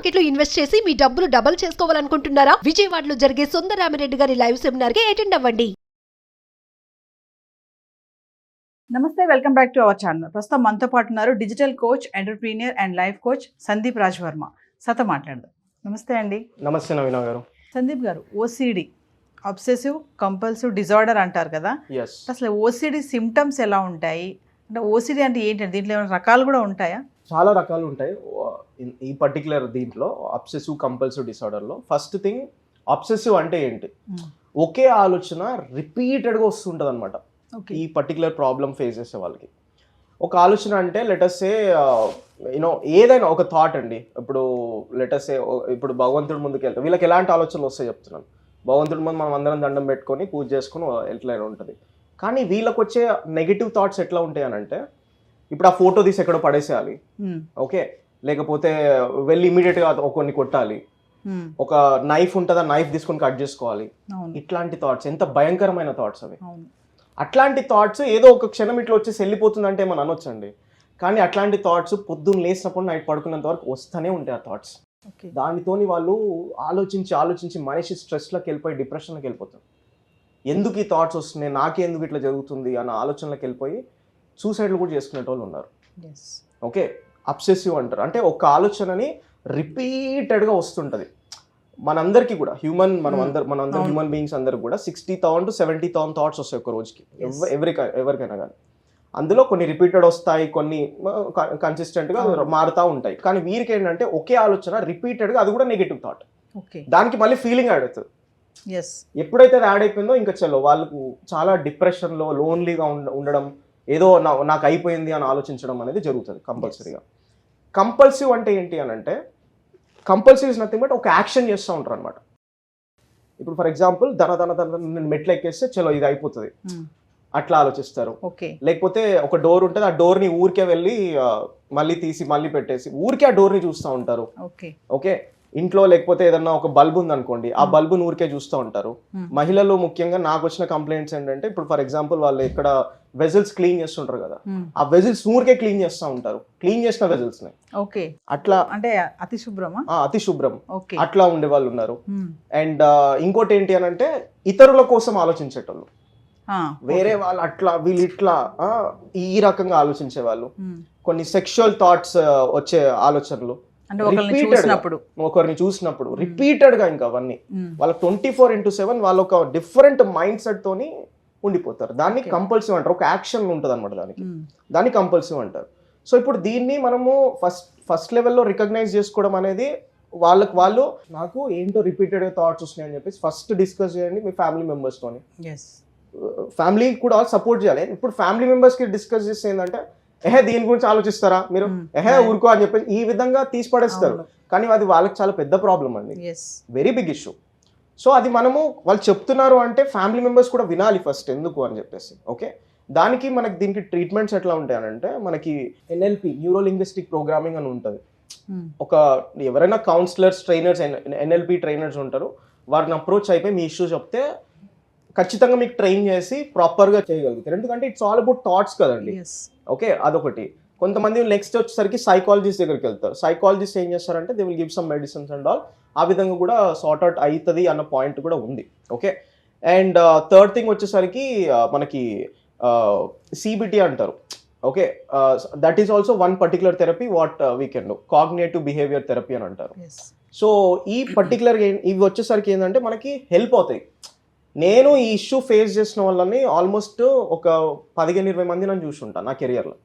Market లో invest చేసి మీ డబ్బులు డబుల్ చేసుకోవాలనుకుంటున్నారా? విజయవాడలో జరిగే సుందరరామిరెడ్డి గారి లైవ్ సెమినార్ కి అటెండ్ అవ్వండి. నమస్తే, welcome back to our channel. ప్రస్తుతం మనతో పాటు ఉన్నారు digital coach, entrepreneur and life coach Sandeep Raj Varma. సతో మాట్లాడదాం. నమస్తే అండి. నమస్తే నవీన గారు. సందీప్ గారు, ఓసిడి అబ్సెసివ్ కంపల్సివ్ డిజార్డర్ అంటారు కదా, అసలు ఓసిడి సిమ్టమ్స్ ఎలా ఉంటాయి? అంటే ఓసిడి అంటే ఏంటంటే దీంట్లో ఏమైనా రకాలు కూడా ఉంటాయా? చాలా రకాలు ఉంటాయి ఈ పర్టికులర్ దీంట్లో అబ్సెసివ్ కంపల్సివ్ డిసార్డర్లో. ఫస్ట్ థింగ్, అబ్సెసివ్ అంటే ఏంటి? ఒకే ఆలోచన రిపీటెడ్గా వస్తుంటుంది అనమాట ఈ పర్టికులర్ ప్రాబ్లం ఫేస్ చేసే వాళ్ళకి. ఒక ఆలోచన అంటే లెటర్సే ఏదైనా ఒక థాట్ అండి. ఇప్పుడు లెటర్సే ఇప్పుడు భగవంతుడి ముందుకు వెళ్తాం, వీళ్ళకి ఎలాంటి ఆలోచనలు వస్తాయి చెప్తున్నాను. భగవంతుడి ముందు మనం అందరం దండం పెట్టుకొని పూజ చేసుకొని ఎట్లయినా ఉంటుంది. కానీ వీళ్ళకి వచ్చే నెగిటివ్ థాట్స్ ఎట్లా ఉంటాయి అని అంటే, ఇప్పుడు ఆ ఫోటో తీసి ఎక్కడో పడేసేయాలి, ఓకే, లేకపోతే వెళ్ళి ఇమీడియట్గా కొన్ని కొట్టాలి, ఒక నైఫ్ ఉంటుంది ఆ నైఫ్ తీసుకొని కట్ చేసుకోవాలి. ఇట్లాంటి థాట్స్ ఎంత భయంకరమైన థాట్స్ అవి. అట్లాంటి థాట్స్ ఏదో ఒక క్షణం ఇట్లా వచ్చేసి వెళ్ళిపోతుందంటే మనం అనొచ్చండి. కానీ అట్లాంటి థాట్స్ పొద్దున్న లేచినప్పుడు నైట్ పడుకున్నంత వరకు వస్తూనే ఉంటాయి ఆ థాట్స్. దానితోని వాళ్ళు ఆలోచించి ఆలోచించి మనిషి స్ట్రెస్లోకి వెళ్ళిపోయి డిప్రెషన్లోకి వెళ్ళిపోతారు. ఎందుకు ఈ థాట్స్ వస్తున్నాయి, నాకే ఎందుకు ఇట్లా జరుగుతుంది అన్న ఆలోచనలోకి వెళ్ళిపోయి సూసైడ్లు కూడా చేసుకునే వాళ్ళు ఉన్నారు. ఓకే, అబ్సెసివ్ అంటారు. అంటే ఒక ఆలోచనని రిపీటెడ్గా వస్తుంటుంది మనందరికీ కూడా. మనందరం హ్యూమన్ బీయింగ్స్ అందరికి కూడా 60,000 to 70,000 థాట్స్ వస్తాయి ఒక రోజుకి, ఎవరికైనా కానీ. అందులో కొన్ని రిపీటెడ్ వస్తాయి, కొన్ని కన్సిస్టెంట్గా మారుతూ ఉంటాయి. కానీ వీరికి ఏంటంటే ఒకే ఆలోచన రిపీటెడ్గా, అది కూడా నెగిటివ్ థాట్, దానికి మళ్ళీ ఫీలింగ్ యాడ్ అవుతుంది. ఎప్పుడైతే అది యాడ్ అయిపోయిందో ఇంకా చలో వాళ్ళకు చాలా డిప్రెషన్లో లోన్లీగా ఉండడం, ఏదో నాకు అయిపోయింది అని ఆలోచించడం అనేది జరుగుతుంది కంపల్సరీగా. కంపల్సివ్ అంటే ఏంటి అని అంటే, కంపల్సివ్ ఇస్ నథింగ్ బట్ ఒక యాక్షన్ చేస్తూ ఉంటారు అనమాట. ఇప్పుడు ఫర్ ఎగ్జాంపుల్ నేను మెట్లు ఎక్కేస్తే చలో ఇది అయిపోతుంది అట్లా ఆలోచిస్తారు. లేకపోతే ఒక డోర్ ఉంటుంది, ఆ డోర్ని ఊరికే వెళ్ళి మళ్ళీ తీసి మళ్ళీ పెట్టేసి ఊరికే ఆ డోర్ని చూస్తూ ఉంటారు. ఓకే, ఇంట్లో లేకపోతే ఏదన్నా ఒక బల్బ్ ఉంది అనుకోండి, ఆ బల్బు ఊరికే చూస్తూ ఉంటారు. మహిళలు ముఖ్యంగా నాకు వచ్చిన కంప్లైంట్స్ ఏంటంటే, ఇప్పుడు ఫర్ ఎగ్జాంపుల్ వాళ్ళు ఇక్కడ వెజల్స్ క్లీన్ చేస్తుంటారు కదా, ఆ వెజల్స్ ఊరికే క్లీన్ చేస్తూ ఉంటారు, క్లీన్ చేసిన వెజల్స్ ని. అట్లా అంటే అతిశుభ్రం అట్లా ఉండే వాళ్ళు ఉన్నారు. అండ్ ఇంకోటి ఏంటి అని అంటే, ఇతరుల కోసం ఆలోచించేటోళ్ళు, వేరే వాళ్ళు అట్లా వీళ్ళు ఇట్లా ఈ రకంగా ఆలోచించే వాళ్ళు. కొన్ని సెక్షువల్ థాట్స్ వచ్చే ఆలోచనలు ఒకరిని చూసినప్పుడు రిపీటెడ్ గా, ఇంకా అవన్నీ వాళ్ళకి 24/7 వాళ్ళ ఒక డిఫరెంట్ మైండ్ సెట్ తోని ఉండిపోతారు. దాన్ని కంపల్సివ్ అంటారు. ఒక యాక్షన్ ఉంటుంది అనమాట దాన్ని కంపల్సివ్ అంటారు. సో ఇప్పుడు దీన్ని మనము ఫస్ట్ లెవెల్లో రికగ్నైజ్ చేసుకోవడం అనేది, వాళ్ళు నాకు ఏంటో రిపీటెడ్ థాట్స్ వస్తున్నాయి అని చెప్పేసి ఫస్ట్ డిస్కస్ చేయండి మీ ఫ్యామిలీ మెంబర్స్ తోని. ఫ్యామిలీ కూడా సపోర్ట్ చేయాలి. ఇప్పుడు ఫ్యామిలీ మెంబర్స్ కి డిస్కస్ చేస్తే ఏంటంటే, దీని గురించి ఆలోచిస్తారా మీరు, ఊరుకో అని చెప్పేసి ఈ విధంగా తీసి పడేస్తారు. కానీ అది వాళ్ళకి చాలా పెద్ద ప్రాబ్లం అండి, వెరీ బిగ్ ఇష్యూ. సో అది మనము వాళ్ళు చెప్తున్నారు అంటే ఫ్యామిలీ మెంబర్స్ కూడా వినాలి ఫస్ట్ ఎందుకు అని చెప్పేసి. ఓకే, దానికి మనకి దీనికి ట్రీట్మెంట్స్ ఎట్లా ఉంటాయనంటే, మనకి NLP, న్యూరో లింగ్విస్టిక్ ప్రోగ్రామింగ్ అని ఉంటుంది. ఒక ఎవరైనా కౌన్సిలర్స్, ట్రైనర్స్, NLP ట్రైనర్స్ ఉంటారు, వారిని అప్రోచ్ అయిపోయి మీ ఇష్యూ చెప్తే ఖచ్చితంగా మీకు ట్రైన్ చేసి ప్రాపర్గా చేయగలుగుతారు. ఎందుకంటే ఇట్స్ ఆల్ అబౌట్ థాట్స్ కదండి. ఓకే, అదొకటి. కొంతమంది నెక్స్ట్ వచ్చేసరికి సైకాలజిస్ట్ దగ్గరికి వెళ్తారు. సైకాలజిస్ట్ ఏం చేస్తారంటే they will give some medicines and all. ఆ విధంగా కూడా సార్ట్ అవుట్ అవుతుంది అన్న పాయింట్ కూడా ఉంది. ఓకే, అండ్ థర్డ్ థింగ్ వచ్చేసరికి మనకి CBT అంటారు. Okay, that is also one particular therapy what we can do, cognitive behaviour therapy అని అంటారు. సో ఈ పర్టికులర్ ఇవి వచ్చేసరికి ఏంటంటే మనకి హెల్ప్ అవుతాయి. నేను ఈ ఇష్యూ ఫేస్ చేసిన వాళ్ళని ఆల్మోస్ట్ ఒక 15-20 మంది నన్ను చూసుంటాను నా కెరియర్లో.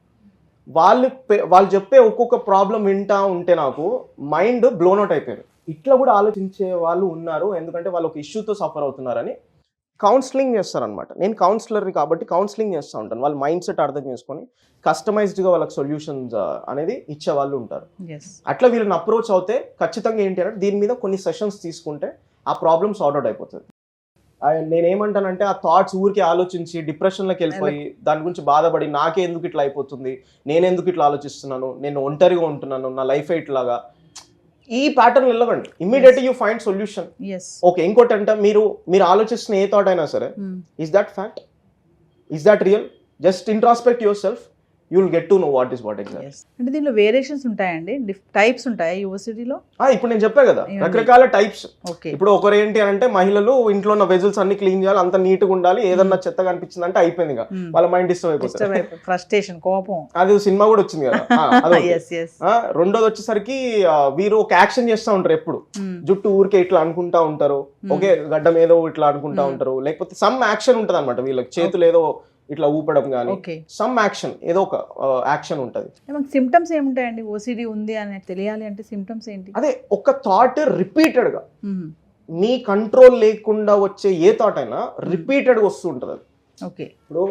వాళ్ళు చెప్పే ఒక్కొక్క ప్రాబ్లం వింటా ఉంటే నాకు మైండ్ బ్లోన్ అవుట్ అయిపోయింది. ఇట్లా కూడా ఆలోచించే వాళ్ళు ఉన్నారు, ఎందుకంటే వాళ్ళు ఒక ఇష్యూతో సఫర్ అవుతున్నారని కౌన్సిలింగ్ చేస్తారనమాట. నేను కౌన్సిలర్ని కాబట్టి కౌన్సిలింగ్ చేస్తూ ఉంటాను. వాళ్ళ మైండ్ సెట్ అర్థం చేసుకొని కస్టమైజ్డ్గా వాళ్ళకి సొల్యూషన్స్ అనేది ఇచ్చే వాళ్ళు ఉంటారు. అట్లా వీళ్ళని అప్రోచ్ అవుతే ఖచ్చితంగా ఏంటి అంటే, దీని మీద కొన్ని సెషన్స్ తీసుకుంటే ఆ ప్రాబ్లమ్ సార్ట్ అవుట్ అయిపోతుంది. నేనేమంటానంటే, ఆ థాట్స్ ఊరికి ఆలోచించి డిప్రెషన్లోకి వెళ్ళిపోయి దాని గురించి బాధపడి నాకే ఎందుకు ఇట్లా అయిపోతుంది, నేనెందుకు ఇట్లా ఆలోచిస్తున్నాను, నేను ఒంటరిగా ఉంటున్నాను, నా లైఫ్ ఇట్లాగా, ఈ ప్యాటర్న్ వెళ్ళకండి. Immediately you find solution. Okay, ఇంకోటి అంటే మీరు ఆలోచిస్తున్న ఏ థాట్ అయినా సరే, is that fact, is that real, just introspect your self. You will get to know what exact. Yes. అంటే దీనిలో వేరియేషన్స్ ఉంటాయండి, టైప్స్ ఉంటాయి ఓసిడీలో? ఇప్పుడు నేను చెప్పా కదా రకరకాల టైప్స్. ఓకే. ఇప్పుడు ఒకరు ఏంటి అని అంటే మహిళలు ఇంట్లో ఉన్న వెజల్స్ అన్ని క్లీన్ చేయాలి, అంత నీట్ గా ఉండాలి, ఏదన్నా చెత్త కనిపించింది అంటే అయిపోయింది ఇక వాళ్ళ మైండ్ డిస్టర్బ్ అయిపోతుంది, ఫ్రస్ట్రేషన్, కోపం. అది సినిమా కూడా వచ్చింది కదా. అదొకటి. Yes, yes. రెండోది వచ్చేసరికి వీరు ఒక యాక్షన్ చేస్తూ ఉంటారు ఎప్పుడు, జుట్టు ఊరికే ఇట్లా అనుకుంటా ఉంటారు, ఓకే గడ్డం ఏదో ఇట్లా అనుకుంటా ఉంటారు, లేకపోతే సమ్ యాక్షన్ ఉంటది అనమాట వీళ్ళకి, చేతులు ఏదో ఇట్లా ఊపడం కానీ సమ్ యాక్షన్, ఏదో ఒక యాక్షన్ ఉంటది. సిమ్టమ్స్ ఏముంటాయండి ఓసిడి ఉంది అని తెలియాలి అంటే? సిమ్టమ్స్ ఏంటి? అదే ఒక థాట్ రిపీటెడ్ గా మీ కంట్రోల్ లేకుండా వచ్చే ఏ థాట్ అయినా రిపీటెడ్ గా వస్తూ ఉంటది అది. ఓకే. ఇప్పుడు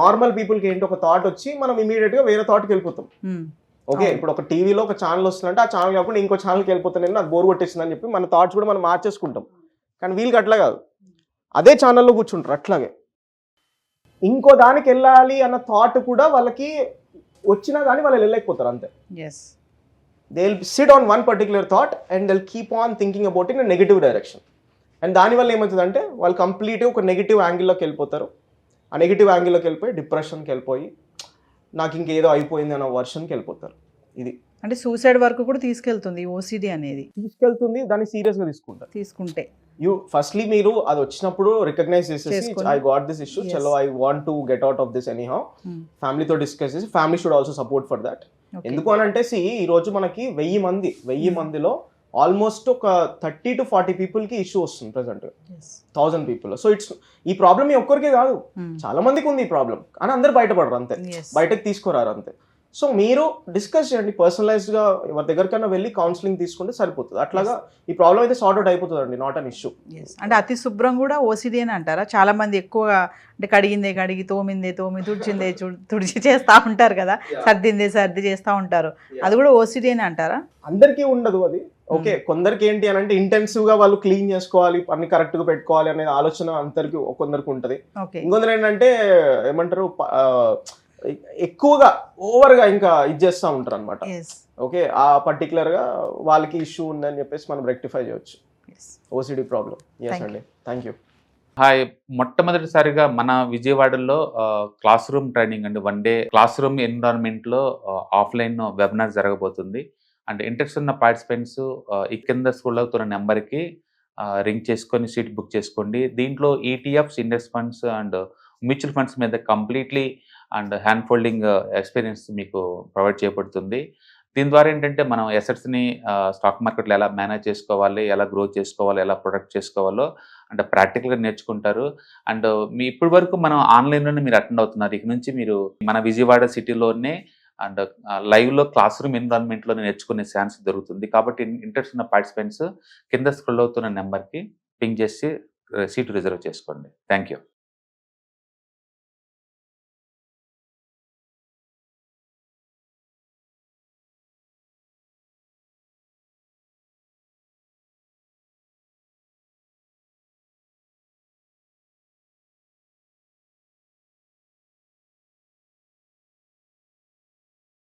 నార్మల్ పీపుల్ కి ఏంటి, ఒక థాట్ వచ్చి మనం ఇమీడియట్ గా వేరే థాట్కి వెళ్ళిపోతాం. ఓకే, ఇప్పుడు ఒక టీవీలో ఒక ఛానల్ వస్తుందంటే ఆ ఛానల్ కాకుండా ఇంకో ఛానల్కి వెళ్ళిపోతాను, అది బోర్ కొట్టేసింది అని చెప్పి మన థాట్స్ కూడా మనం మార్చేసుకుంటాం. కానీ వీళ్ళకి అట్లా కాదు, అదే ఛానల్లో కూర్చుంటారు అట్లాగే. ఇంకో దానికి వెళ్ళాలి అన్న థాట్ కూడా వాళ్ళకి వచ్చినా కానీ వాళ్ళు వెళ్ళలేకపోతారు అంతే. They will SIT on one particular thought and they will keep on thinking about in negative direction. And దానివల్ల ఏమవుతుందంటే వాళ్ళు కంప్లీట్గా ఒక నెగిటివ్ యాంగిల్లోకి వెళ్ళిపోతారు. ఆ నెగిటివ్ యాంగిల్లోకి వెళ్ళిపోయి డిప్రెషన్కి వెళ్ళిపోయి నాకు ఇంకేదో అయిపోయింది అన్న వర్షన్కి వెళ్ళిపోతారు. ఇది అంటే సూసైడ్ వరకు కూడా తీసుకెళ్తుంది ఓసిడి అనేది. తీసుకెళ్తుంది, దాన్ని సీరియస్గా తీసుకుంటే ఫస్ట్లీ మీరు అది వచ్చినప్పుడు రికగ్నైజ్ చేసేసి ఐ గాట్ దిస్ ఇష్యూ, చలో I want to get out of this anyhow, ఫ్యామిలీతో డిస్కస్ చేసి, family should also support for that. ఎందుకు అని అంటే ఈ రోజు మనకి 1000 మందిలో ఆల్మోస్ట్ ఒక 30 to 40 people కి ఇష్యూ వస్తుంది ప్రెసెంట్ 1000 people. సో ఇట్స్ ఈ ప్రాబ్లమ్ ఒక్కరికే కాదు, చాలా మందికి ఉంది ఈ ప్రాబ్లం, కానీ అందరు బయటపడరు అంతే, బయటకు తీసుకురారు అంతే. సో మీరు డిస్కస్ చేయండి, పర్సనలైజ్డ్ గా ఎవరి దగ్గరికైనా వెళ్ళి కౌన్సిలింగ్ తీసుకుంటే సరిపోతుంది. అట్లాగా ఈ ప్రాబ్లం అయితే సార్ట్ అవుట్ అయిపోతుంది అండి, నాట్ అన్ ఇష్యూ. అంటే అతి శుభ్రం కూడా ఓసిడి అని అంటారా? చాలా మంది ఎక్కువగా అంటే కడిగి తోమి తుడిచి చేస్తూ ఉంటారు కదా, సర్ది చేస్తూ ఉంటారు, అది కూడా ఓసిడి అని అంటారా? అందరికీ ఉండదు అది. ఓకే, కొందరికి ఏంటి అని అంటే ఇంటెన్సివ్ గా వాళ్ళు క్లీన్ చేసుకోవాలి, అన్ని కరెక్ట్ గా పెట్టుకోవాలి అనే ఆలోచన అందరికి కొందరికి ఉంటది. ఇంకొందరు ఏంటంటే ఏమంటారు ఎక్కువగా ఓవర్ గా ఇంకా ఇది చేస్తూ ఉంటారు అనమాట. ఓకే, ఆ పర్టికులర్ గా వాళ్ళకి ఇష్యూ ఉందని చెప్పేసి మనం రెక్టిఫై చేయొచ్చు ఓసిడి ప్రాబ్లం. ఎస్ అండి, థ్యాంక్ యూ. హాయ్, మొట్టమొదటిసారిగా మన విజయవాడలో క్లాస్ రూమ్ ట్రైనింగ్ అండి, 1 day క్లాస్ రూమ్ ఎన్విరాన్మెంట్ లో ఆఫ్లైన్ వెబినార్ జరగబోతుంది. అండ్ ఇంట్రెస్ట్ ఉన్న పార్టిసిపెంట్స్ ఈ కింద స్క్రోల్ అవుతున్న నెంబర్కి రింగ్ చేసుకొని సీట్ బుక్ చేసుకోండి. దీంట్లో ETFs, index funds and mutual funds మీద completely and hand holding experience మీకు ప్రొవైడ్ చేయబడుతుంది. దీని ద్వారా ఏంటంటే మనం ఎసెట్స్ని స్టాక్ మార్కెట్లో ఎలా మేనేజ్ చేసుకోవాలి, ఎలా గ్రో చేసుకోవాలి, ఎలా ప్రొడక్ట్ చేసుకోవాలో అంటే ప్రాక్టికల్గా నేర్చుకుంటారు. అండ్ మీ ఇప్పటి వరకు మనం ఆన్లైన్లోనే మీరు అటెండ్ అవుతున్నారు. ఇక నుంచి మీరు మన విజయవాడ సిటీలోనే అండ్ లైవ్లో క్లాస్ రూమ్ ఎన్విరాన్మెంట్లోనే నేర్చుకునే ఛాన్స్ దొరుకుతుంది. కాబట్టి ఇంట్రెస్ట్ ఉన్న పార్టిసిపెంట్స్ కింద స్క్రోల్ అవుతున్న నెంబర్కి పింగ్ చేసి సీటు రిజర్వ్ చేసుకోండి. Thank you.